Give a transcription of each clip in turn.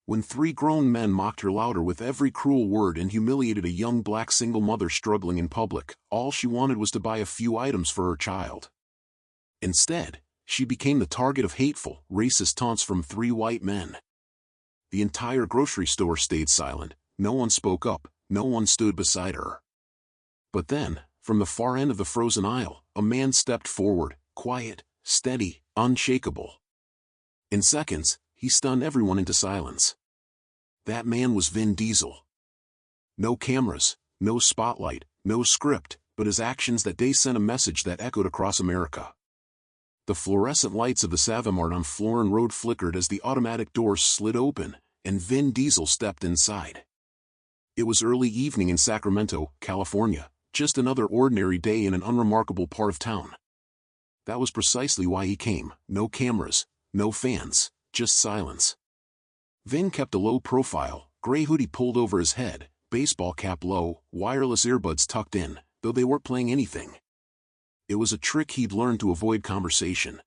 When three grown men mocked her louder with every cruel word and humiliated a young black single mother struggling in public, all she wanted was to buy a few items for her child. Instead, she became the target of hateful, racist taunts from three white men. The entire grocery store stayed silent, no one spoke up, no one stood beside her. But then, from the far end of the frozen aisle, a man stepped forward, quiet, steady, unshakable. In seconds, he stunned everyone into silence. That man was Vin Diesel. No cameras, no spotlight, no script, but his actions that day sent a message that echoed across America. The fluorescent lights of the Savamart on Florin Road flickered as the automatic doors slid open, and Vin Diesel stepped inside. It was early evening in Sacramento, California, just another ordinary day in an unremarkable part of town. That was precisely why he came. No cameras, no fans, just silence. Vin kept a low profile, gray hoodie pulled over his head, baseball cap low, wireless earbuds tucked in, though they weren't playing anything. It was a trick he'd learned to avoid conversation.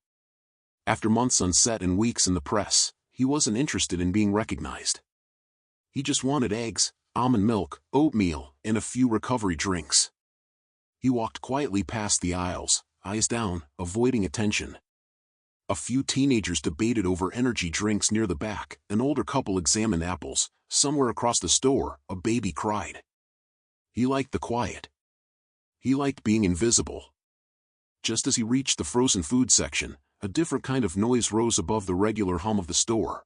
After months on set and weeks in the press, he wasn't interested in being recognized. He just wanted eggs, almond milk, oatmeal, and a few recovery drinks. He walked quietly past the aisles, eyes down, avoiding attention. A few teenagers debated over energy drinks near the back, an older couple examined apples, somewhere across the store, a baby cried. He liked the quiet. He liked being invisible. Just as he reached the frozen food section, a different kind of noise rose above the regular hum of the store.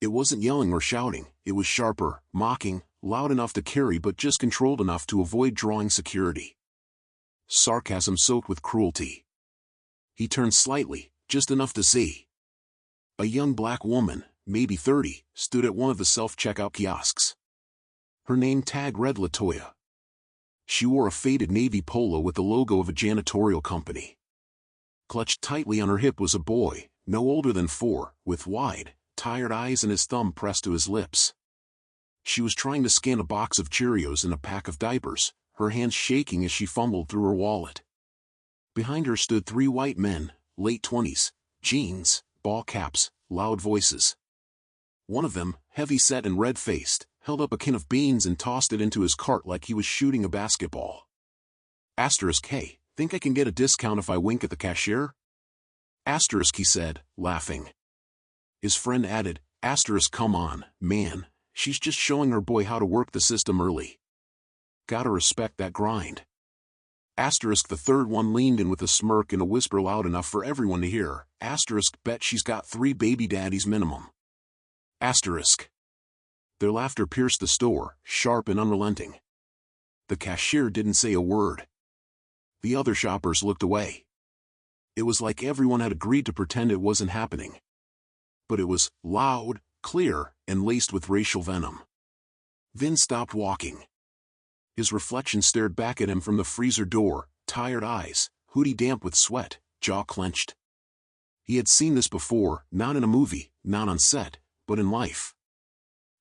It wasn't yelling or shouting, it was sharper, mocking, loud enough to carry but just controlled enough to avoid drawing security. Sarcasm soaked with cruelty. He turned slightly, just enough to see. A young black woman, maybe 30, stood at one of the self-checkout kiosks. Her name tag read LaToya. She wore a faded navy polo with the logo of a janitorial company. Clutched tightly on her hip was a boy, no older than 4, with wide, tired eyes and his thumb pressed to his lips. She was trying to scan a box of Cheerios and a pack of diapers, her hands shaking as she fumbled through her wallet. Behind her stood 3 white men, late 20s, jeans, ball caps, loud voices. One of them, heavy-set and red-faced, held up a can of beans and tossed it into his cart like he was shooting a basketball. Hey, think I can get a discount if I wink at the cashier? He said, laughing. His friend added, come on, man, she's just showing her boy how to work the system early. Gotta respect that grind. The third one leaned in with a smirk and a whisper loud enough for everyone to hear. Bet she's got 3 baby daddies minimum. Their laughter pierced the store, sharp and unrelenting. The cashier didn't say a word. The other shoppers looked away. It was like everyone had agreed to pretend it wasn't happening. But it was loud, clear, and laced with racial venom. Vin stopped walking. His reflection stared back at him from the freezer door, tired eyes, hoodie damp with sweat, jaw clenched. He had seen this before, not in a movie, not on set, but in life.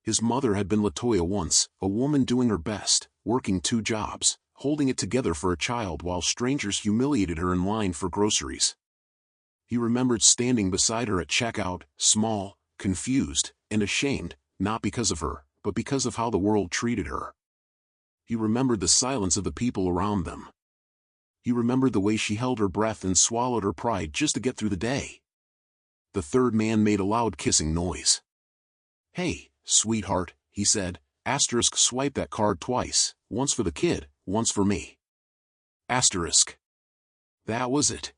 His mother had been LaToya once, a woman doing her best, working 2 jobs, holding it together for a child while strangers humiliated her in line for groceries. He remembered standing beside her at checkout, small, confused, and ashamed, not because of her, but because of how the world treated her. He remembered the silence of the people around them. He remembered the way she held her breath and swallowed her pride just to get through the day. The third man made a loud kissing noise. Hey, sweetheart, he said, swipe that card twice, once for the kid, once for me. That was it.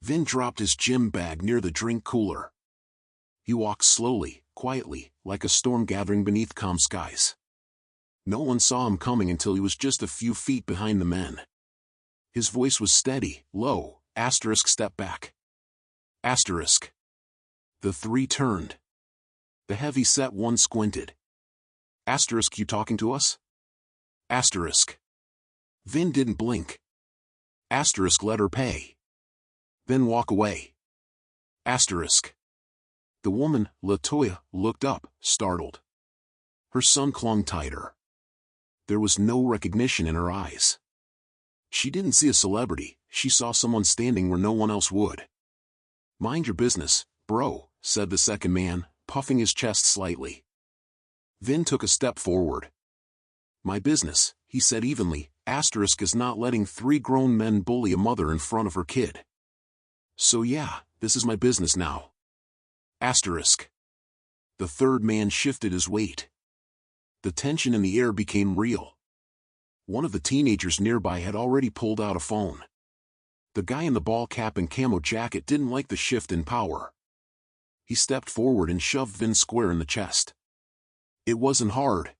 Vin dropped his gym bag near the drink cooler. He walked slowly, quietly, like a storm gathering beneath calm skies. No one saw him coming until he was just a few feet behind the men. His voice was steady, low, step back. The 3 turned. The heavy-set one squinted. You talking to us? Vin didn't blink. Let her pay. Then walk away. The woman, LaToya, looked up, startled. Her son clung tighter. There was no recognition in her eyes. She didn't see a celebrity, she saw someone standing where no one else would. Mind your business, bro, said the second man, puffing his chest slightly. Vin took a step forward. "My business," he said evenly, is not letting 3 grown men bully a mother in front of her kid. "So yeah, this is my business now." The third man shifted his weight. The tension in the air became real. One of the teenagers nearby had already pulled out a phone. The guy in the ball cap and camo jacket didn't like the shift in power. He stepped forward and shoved Vin square in the chest. It wasn't hard.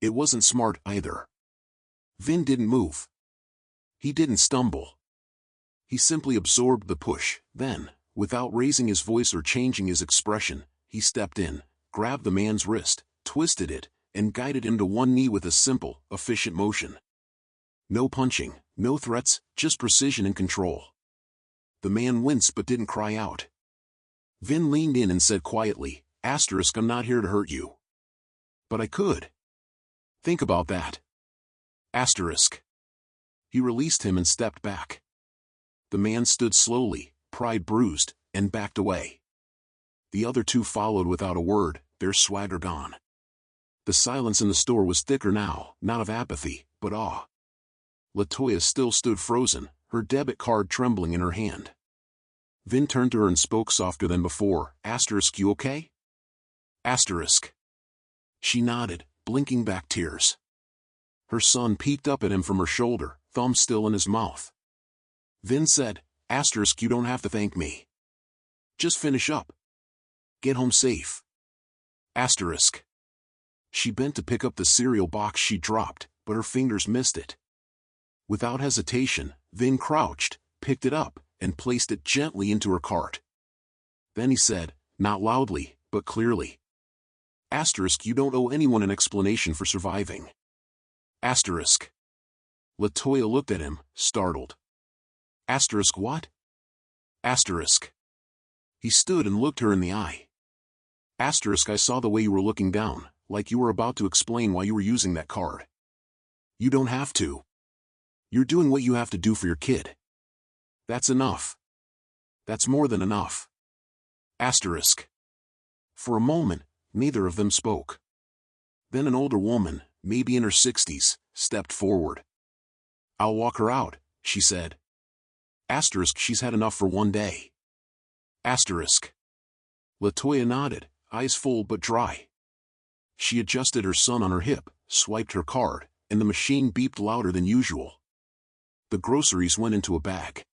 It wasn't smart either. Vin didn't move. He didn't stumble. He simply absorbed the push. Then, without raising his voice or changing his expression, he stepped in, grabbed the man's wrist, twisted it, and guided him to one knee with a simple, efficient motion. No punching, no threats, just precision and control. The man winced but didn't cry out. Vin leaned in and said quietly, "I'm not here to hurt you. But I could. Think about that." He released him and stepped back. The man stood slowly, pride bruised, and backed away. The other 2 followed without a word, their swagger gone. The silence in the store was thicker now, not of apathy, but awe. LaToya still stood frozen, her debit card trembling in her hand. Vin turned to her and spoke softer than before, "You okay?" She nodded, blinking back tears. Her son peeked up at him from her shoulder, thumb still in his mouth. Vin said, "You don't have to thank me. Just finish up. Get home safe." She bent to pick up the cereal box she dropped, but her fingers missed it. Without hesitation, Vin crouched, picked it up, and placed it gently into her cart. Then he said, not loudly, but clearly, "You don't owe anyone an explanation for surviving." LaToya looked at him, startled. "What?" He stood and looked her in the eye. "I saw the way you were looking down, like you were about to explain why you were using that card. You don't have to. You're doing what you have to do for your kid. That's enough. That's more than enough." For a moment, neither of them spoke. Then an older woman, maybe in her 60s, stepped forward. "I'll walk her out," she said. She's had enough for one day." LaToya nodded, eyes full but dry. She adjusted her son on her hip, swiped her card, and the machine beeped louder than usual. The groceries went into a bag.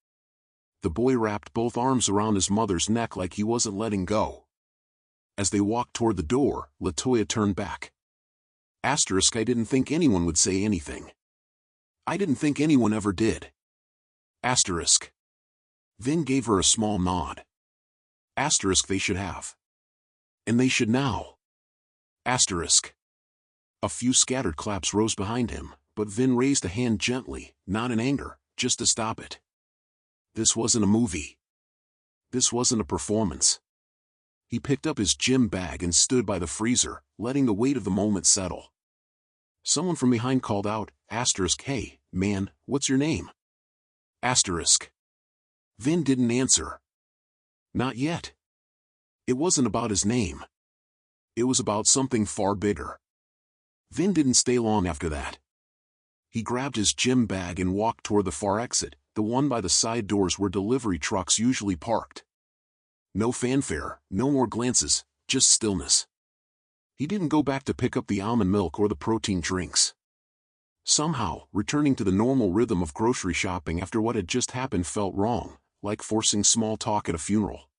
The boy wrapped both arms around his mother's neck like he wasn't letting go. As they walked toward the door, LaToya turned back. "I didn't think anyone would say anything. I didn't think anyone ever did." Vin gave her a small nod. They should have. And they should now. A few scattered claps rose behind him, but Vin raised a hand gently, not in anger, just to stop it. This wasn't a movie. This wasn't a performance. He picked up his gym bag and stood by the freezer, letting the weight of the moment settle. Someone from behind called out, "Hey, man, what's your name?" Vin didn't answer. Not yet. It wasn't about his name. It was about something far bigger. Vin didn't stay long after that. He grabbed his gym bag and walked toward the far exit, the one by the side doors where delivery trucks usually parked. No fanfare, no more glances, just stillness. He didn't go back to pick up the almond milk or the protein drinks. Somehow, returning to the normal rhythm of grocery shopping after what had just happened felt wrong, like forcing small talk at a funeral.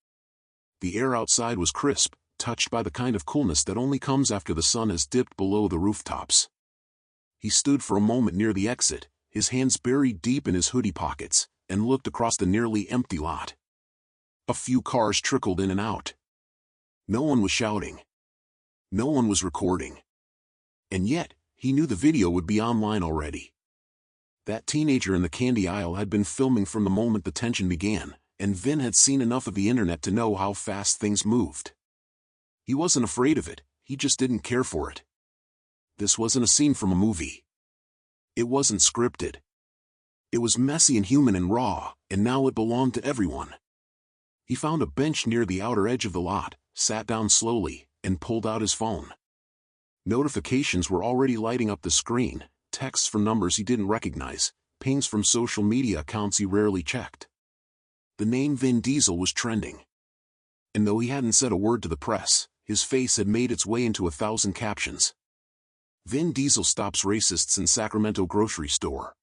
The air outside was crisp, touched by the kind of coolness that only comes after the sun has dipped below the rooftops. He stood for a moment near the exit, his hands buried deep in his hoodie pockets, and looked across the nearly empty lot. A few cars trickled in and out. No one was shouting. No one was recording. And yet, he knew the video would be online already. That teenager in the candy aisle had been filming from the moment the tension began, and Vin had seen enough of the internet to know how fast things moved. He wasn't afraid of it, he just didn't care for it. This wasn't a scene from a movie. It wasn't scripted. It was messy and human and raw, and now it belonged to everyone. He found a bench near the outer edge of the lot, sat down slowly, and pulled out his phone. Notifications were already lighting up the screen, texts from numbers he didn't recognize, pings from social media accounts he rarely checked. The name Vin Diesel was trending. And though he hadn't said a word to the press, his face had made its way into 1,000 captions. Vin Diesel stops racists in Sacramento grocery store.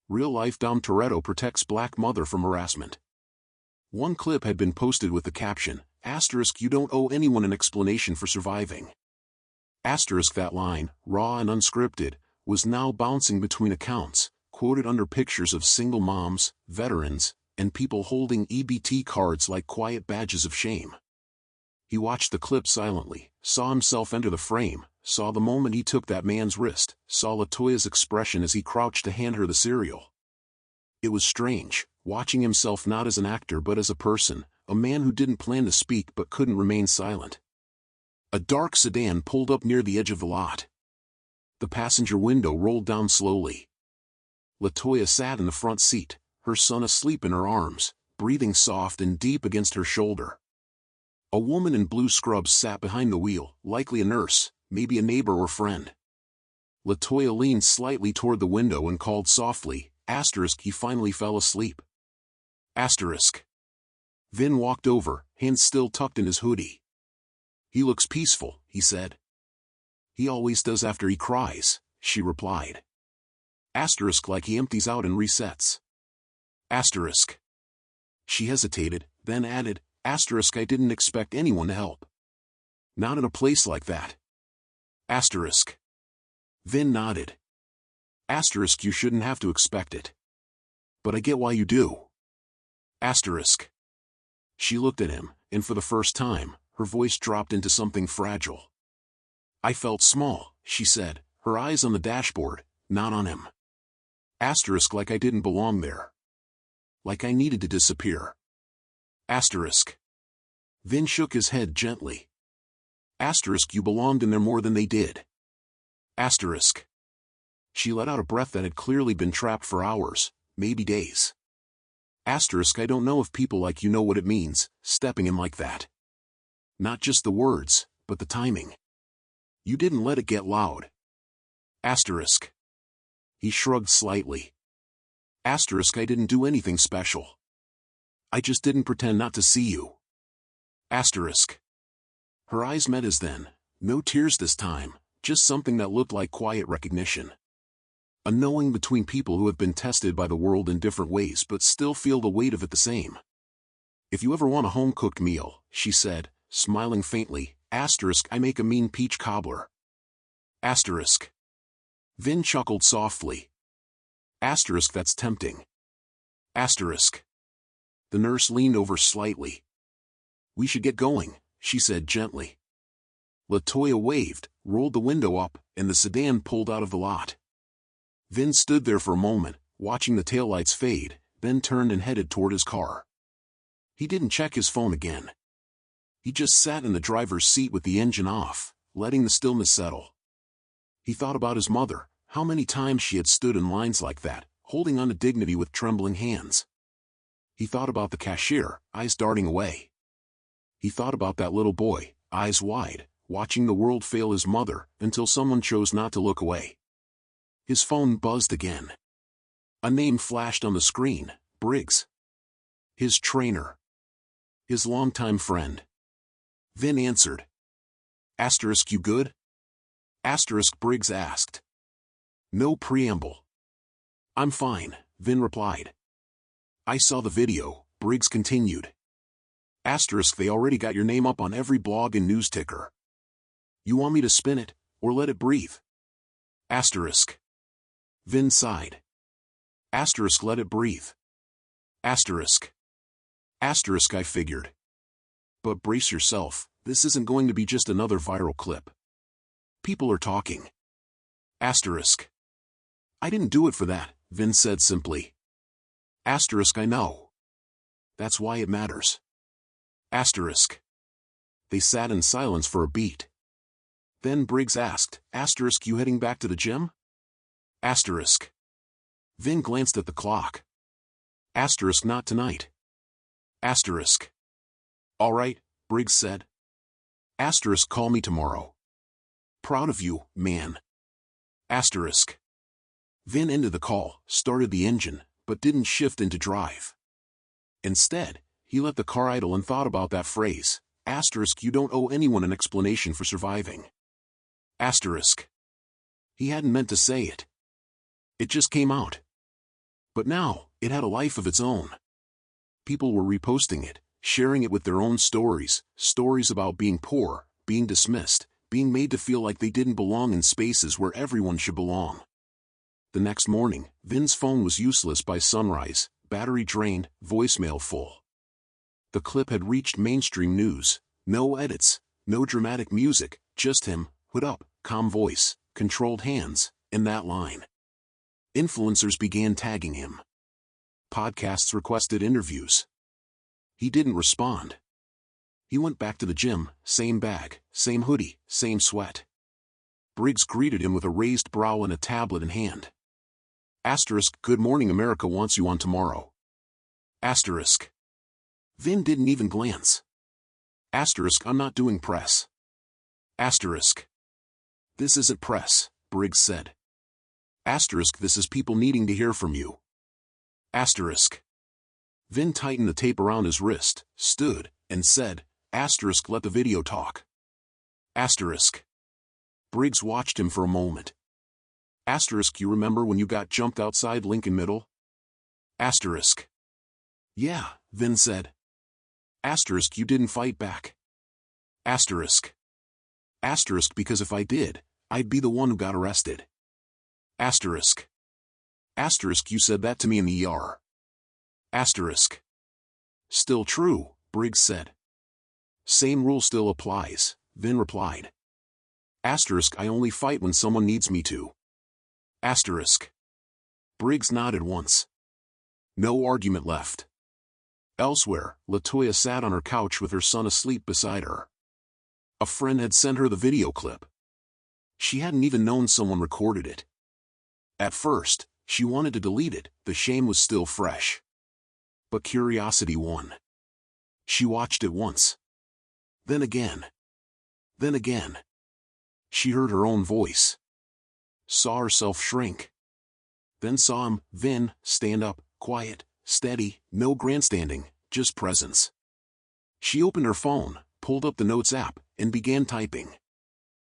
Real-life Dom Toretto protects black mother from harassment. One clip had been posted with the caption, "*You don't owe anyone an explanation for surviving." That line, raw and unscripted, was now bouncing between accounts, quoted under pictures of single moms, veterans, and people holding EBT cards like quiet badges of shame. He watched the clip silently, saw himself enter the frame, saw the moment he took that man's wrist, saw LaToya's expression as he crouched to hand her the cereal. It was strange, watching himself not as an actor but as a person, a man who didn't plan to speak but couldn't remain silent. A dark sedan pulled up near the edge of the lot. The passenger window rolled down slowly. LaToya sat in the front seat, her son asleep in her arms, breathing soft and deep against her shoulder. A woman in blue scrubs sat behind the wheel, likely a nurse, maybe a neighbor or friend. LaToya leaned slightly toward the window and called softly, "*He finally fell asleep." Vin walked over, hands still tucked in his hoodie. "He looks peaceful," he said. "He always does after he cries," she replied. Like he empties out and resets. She hesitated, then added, "*I didn't expect anyone to help. Not in a place like that." Vin nodded. "You shouldn't have to expect it. But I get why you do." She looked at him, and for the first time, her voice dropped into something fragile. "I felt small," she said, her eyes on the dashboard, not on him. Like I didn't belong there. Like I needed to disappear." Vin shook his head gently. "You belonged in there more than they did." She let out a breath that had clearly been trapped for hours, maybe days. "I don't know if people like you know what it means, stepping in like that. Not just the words, but the timing. You didn't let it get loud." He shrugged slightly. "I didn't do anything special. I just didn't pretend not to see you." Her eyes met his then, no tears this time, just something that looked like quiet recognition. A knowing between people who have been tested by the world in different ways but still feel the weight of it the same. "If you ever want a home-cooked meal," she said, smiling faintly, "I make a mean peach cobbler." Vin chuckled softly. That's tempting." The nurse leaned over slightly. "We should get going," she said gently. LaToya waved, rolled the window up, and the sedan pulled out of the lot. Vin stood there for a moment, watching the taillights fade, then turned and headed toward his car. He didn't check his phone again. He just sat in the driver's seat with the engine off, letting the stillness settle. He thought about his mother, how many times she had stood in lines like that, holding on to dignity with trembling hands. He thought about the cashier, eyes darting away. He thought about that little boy, eyes wide, watching the world fail his mother, until someone chose not to look away. His phone buzzed again. A name flashed on the screen, Briggs. His trainer. His longtime friend. Vin answered. "You good?" Briggs asked. No preamble. "I'm fine," Vin replied. "I saw the video," Briggs continued. They already got your name up on every blog and news ticker. You want me to spin it, or let it breathe?" Vin sighed. "Let it breathe." I figured. But brace yourself, this isn't going to be just another viral clip. People are talking. "I didn't do it for that," Vin said simply. "I know. That's why it matters." They sat in silence for a beat. Then Briggs asked, "You heading back to the gym?" Vin glanced at the clock. "Not tonight." "All right," Briggs said. Asterisk, call me tomorrow. Proud of you, man. Asterisk. Vin ended the call, started the engine, but didn't shift into drive. Instead, he let the car idle and thought about that phrase. Asterisk, you don't owe anyone an explanation for surviving. Asterisk. He hadn't meant to say it. It just came out. But now, it had a life of its own. People were reposting it, sharing it with their own stories, stories about being poor, being dismissed, being made to feel like they didn't belong in spaces where everyone should belong. The next morning, Vin's phone was useless by sunrise, battery drained, voicemail full. The clip had reached mainstream news. No edits, no dramatic music, just him, hood up, calm voice, controlled hands, and that line. Influencers began tagging him. Podcasts requested interviews. He didn't respond. He went back to the gym, same bag, same hoodie, same sweat. Briggs greeted him with a raised brow and a tablet in hand. Asterisk, good morning, America wants you on tomorrow. Asterisk. Vin didn't even glance. Asterisk, I'm not doing press. Asterisk. This isn't press, Briggs said. Asterisk, this is people needing to hear from you. Asterisk. Vin tightened the tape around his wrist, stood, and said, Asterisk, let the video talk. Asterisk. Briggs watched him for a moment. Asterisk, you remember when you got jumped outside Lincoln Middle? Asterisk. Yeah, Vin said. Asterisk, you didn't fight back. Asterisk. Asterisk, because if I did, I'd be the one who got arrested. Asterisk. Asterisk, you said that to me in the ER. Asterisk. Still true, Briggs said. Same rule still applies, Vin replied. Asterisk, I only fight when someone needs me to. Asterisk. Briggs nodded once. No argument left. Elsewhere, LaToya sat on her couch with her son asleep beside her. A friend had sent her the video clip. She hadn't even known someone recorded it. At first, she wanted to delete it, the shame was still fresh. But curiosity won. She watched it once. Then again. Then again. She heard her own voice. Saw herself shrink. Then saw him, Vin, stand up, quiet, steady, no grandstanding, just presence. She opened her phone, pulled up the Notes app, and began typing.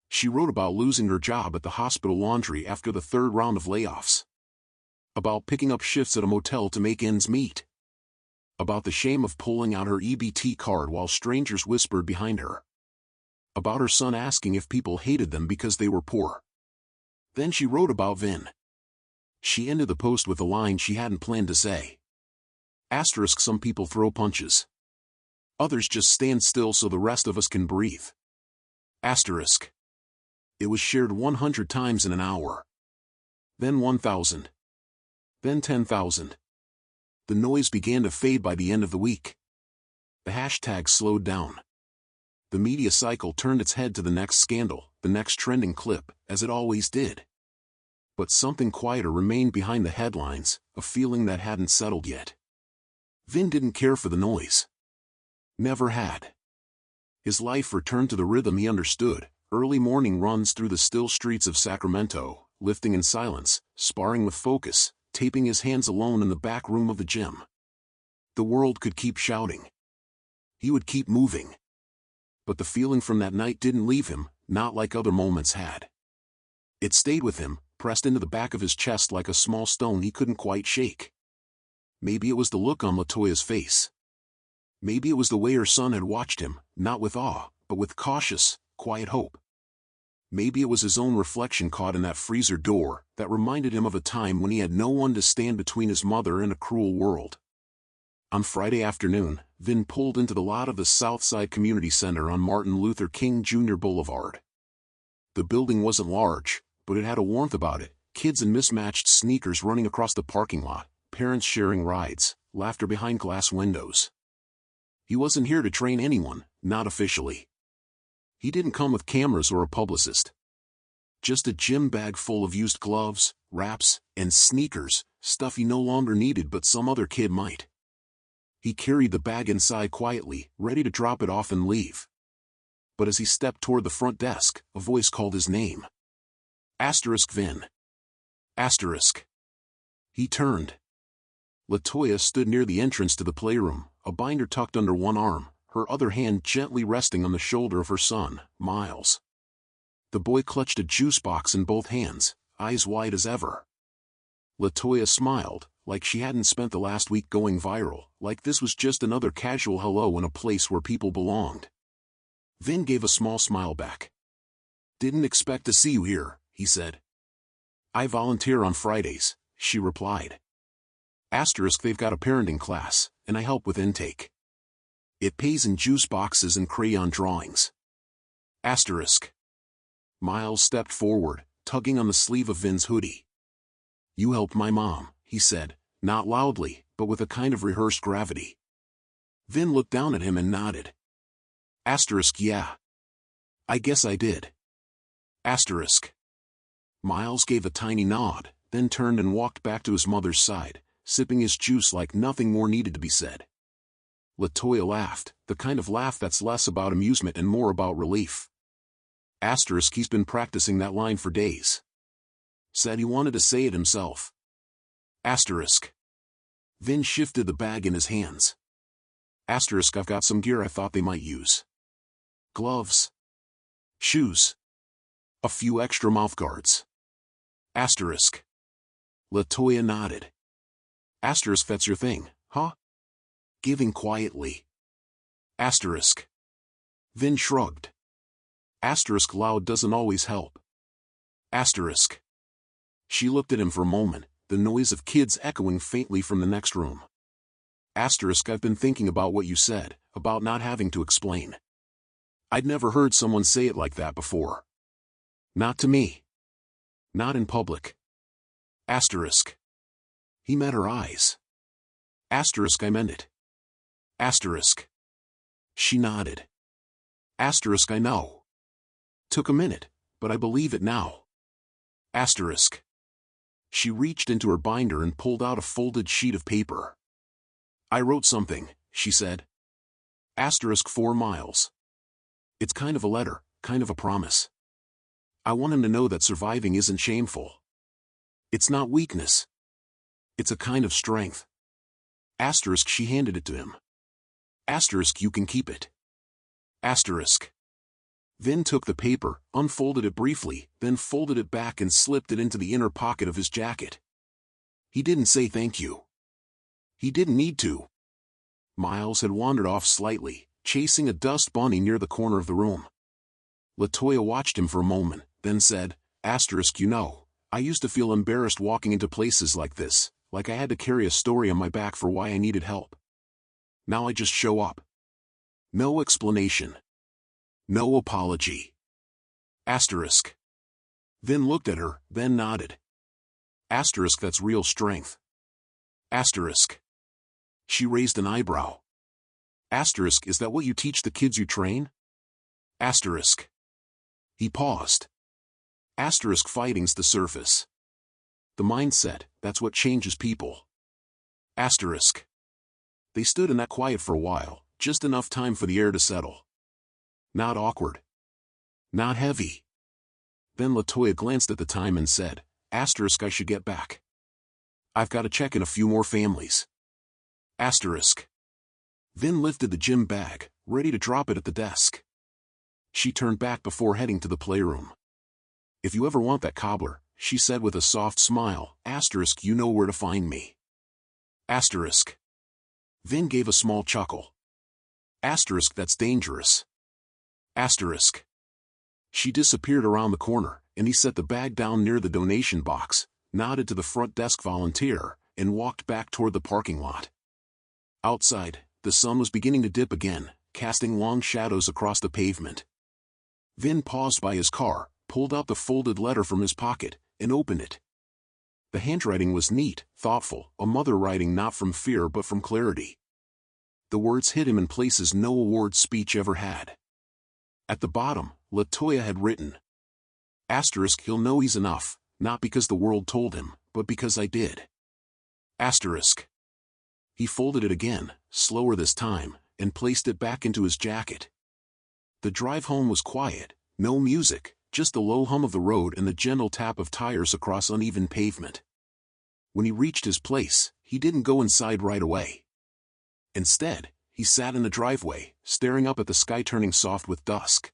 She wrote about losing her job at the hospital laundry after the third round of layoffs. About picking up shifts at a motel to make ends meet. About the shame of pulling out her EBT card while strangers whispered behind her. About her son asking if people hated them because they were poor. Then she wrote about Vin. She ended the post with a line she hadn't planned to say. Asterisk, some people throw punches. Others just stand still so the rest of us can breathe. Asterisk. It was shared 100 times in an hour. Then 1,000. Then 10,000. The noise began to fade by the end of the week. The hashtag slowed down. The media cycle turned its head to the next scandal, the next trending clip, as it always did. But something quieter remained behind the headlines, a feeling that hadn't settled yet. Vin didn't care for the noise. Never had. His life returned to the rhythm he understood, early morning runs through the still streets of Sacramento, lifting in silence, sparring with focus, taping his hands alone in the back room of the gym. The world could keep shouting. He would keep moving. But the feeling from that night didn't leave him, not like other moments had. It stayed with him, pressed into the back of his chest like a small stone he couldn't quite shake. Maybe it was the look on LaToya's face. Maybe it was the way her son had watched him, not with awe, but with cautious, quiet hope. Maybe it was his own reflection caught in that freezer door that reminded him of a time when he had no one to stand between his mother and a cruel world. On Friday afternoon, Vin pulled into the lot of the Southside Community Center on Martin Luther King Jr. Boulevard. The building wasn't large, but it had a warmth about it, kids in mismatched sneakers running across the parking lot, parents sharing rides, laughter behind glass windows. He wasn't here to train anyone, not officially. He didn't come with cameras or a publicist. Just a gym bag full of used gloves, wraps, and sneakers, stuff he no longer needed but some other kid might. He carried the bag inside quietly, ready to drop it off and leave. but as he stepped toward the front desk, a voice called his name. Vin. He turned. Latoya stood near the entrance to the playroom, a binder tucked under one arm, her other hand gently resting on the shoulder of her son, Miles. The boy clutched a juice box in both hands, eyes wide as ever. Latoya smiled, like she hadn't spent the last week going viral, like this was just another casual hello in a place where people belonged. Vin gave a small smile back. "Didn't expect to see you here," he said. "I volunteer on Fridays," she replied. They've got a parenting class, and I help with intake. It pays in juice boxes and crayon drawings. Miles stepped forward, tugging on the sleeve of Vin's hoodie. "You helped my mom," he said, not loudly, but with a kind of rehearsed gravity. Vin looked down at him and nodded. Yeah. I guess I did. Miles gave a tiny nod, then turned and walked back to his mother's side, sipping his juice like nothing more needed to be said. Latoya laughed, the kind of laugh that's less about amusement and more about relief. He's been practicing that line for days. Said he wanted to say it himself. Vin shifted the bag in his hands. I've got some gear I thought they might use. Gloves. Shoes. A few extra mouthguards. Latoya nodded. That's your thing, huh? Giving quietly. Vin shrugged. Loud doesn't always help. She looked at him for a moment, the noise of kids echoing faintly from the next room. I've been thinking about what you said, about not having to explain. I'd never heard someone say it like that before. Not to me. Not in public. He met her eyes. I meant it. She nodded. I know. Took a minute, but I believe it now. She reached into her binder and pulled out a folded sheet of paper. I wrote something, she said. 4 Miles. It's kind of a letter, kind of a promise. I want him to know that surviving isn't shameful. It's not weakness. It's a kind of strength. She handed it to him. You can keep it. Vin took the paper, unfolded it briefly, then folded it back and slipped it into the inner pocket of his jacket. He didn't say thank you. He didn't need to. Miles had wandered off slightly, chasing a dust bunny near the corner of the room. Latoya watched him for a moment, then said, you know, I used to feel embarrassed walking into places like this, like I had to carry a story on my back for why I needed help. Now I just show up. No explanation. No apology. Vin looked at her, then nodded. That's real strength. She raised an eyebrow. Is that what you teach the kids you train? He paused. Fighting's the surface. The mindset, that's what changes people. They stood in that quiet for a while, just enough time for the air to settle. Not awkward. Not heavy. Then Latoya glanced at the time and said, I should get back. I've got to check in a few more families. Vin lifted the gym bag, ready to drop it at the desk. She turned back before heading to the playroom. If you ever want that cobbler, she said with a soft smile, you know where to find me. Vin gave a small chuckle. That's dangerous. She disappeared around the corner, and he set the bag down near the donation box, nodded to the front desk volunteer, and walked back toward the parking lot. Outside, the sun was beginning to dip again, casting long shadows across the pavement. Vin paused by his car, pulled out the folded letter from his pocket, and opened it. The handwriting was neat, thoughtful, a mother writing not from fear but from clarity. The words hit him in places no award speech ever had. At the bottom, Latoya had written, he'll know he's enough, not because the world told him, but because I did. He folded it again, slower this time, and placed it back into his jacket. The drive home was quiet, no music, just the low hum of the road and the gentle tap of tires across uneven pavement. When he reached his place, he didn't go inside right away. Instead, he sat in the driveway, staring up at the sky turning soft with dusk.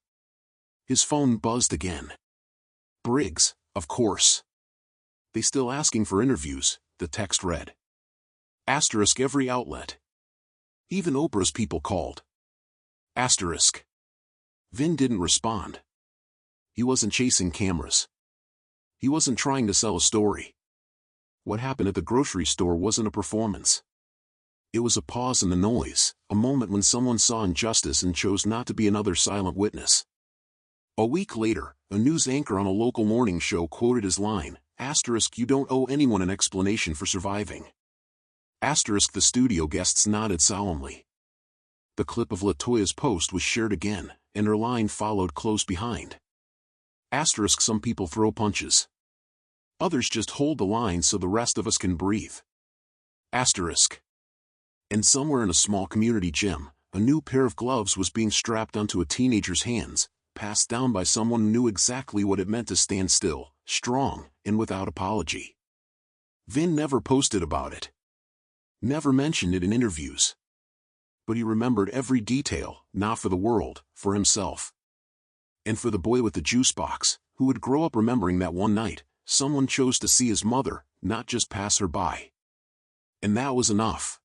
His phone buzzed again. Briggs, of course. They still asking for interviews, the text read. Asterisk every outlet. Even Oprah's people called. Asterisk. Vin didn't respond. He wasn't chasing cameras. He wasn't trying to sell a story. What happened at the grocery store wasn't a performance. It was a pause in the noise, a moment when someone saw injustice and chose not to be another silent witness. A week later, a news anchor on a local morning show quoted his line, Asterisk, you don't owe anyone an explanation for surviving. Asterisk, the studio guests nodded solemnly. The clip of LaToya's post was shared again, and her line followed close behind. Asterisk, some people throw punches. Others just hold the line so the rest of us can breathe. Asterisk. And somewhere in a small community gym, a new pair of gloves was being strapped onto a teenager's hands, passed down by someone who knew exactly what it meant to stand still, strong, and without apology. Vin never posted about it. Never mentioned it in interviews. But he remembered every detail, not for the world, for himself. And for the boy with the juice box, who would grow up remembering that one night, someone chose to see his mother, not just pass her by. And that was enough.